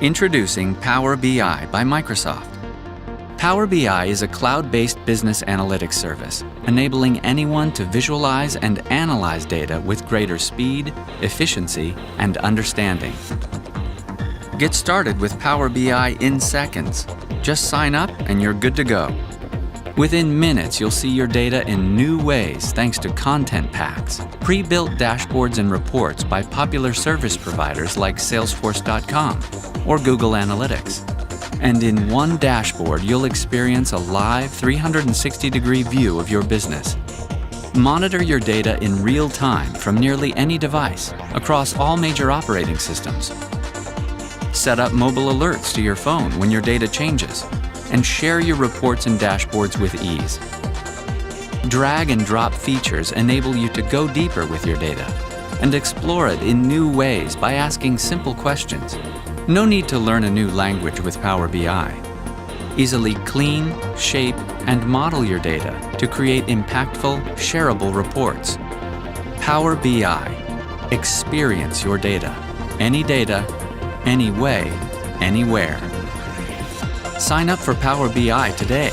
Introducing Power BI by Microsoft. Power BI is a cloud-based business analytics service, enabling anyone to visualize and analyze data with greater speed, efficiency, and understanding. Get started with Power BI in seconds. Just sign up and you're good to go. Within minutes, you'll see your data in new ways thanks to content packs, pre-built dashboards and reports by popular service providers like Salesforce.com or Google Analytics. And in one dashboard, you'll experience a live 360-degree view of your business. Monitor your data in real time from nearly any device across all major operating systems. Set up mobile alerts to your phone when your data changes, and share your reports and dashboards with ease. Drag and drop features enable you to go deeper with your data and explore it in new ways by asking simple questions. No need to learn a new language with Power BI. Easily clean, shape, and model your data to create impactful, shareable reports. Power BI. Experience your data. Any data, any way, anywhere. Sign up for Power BI today.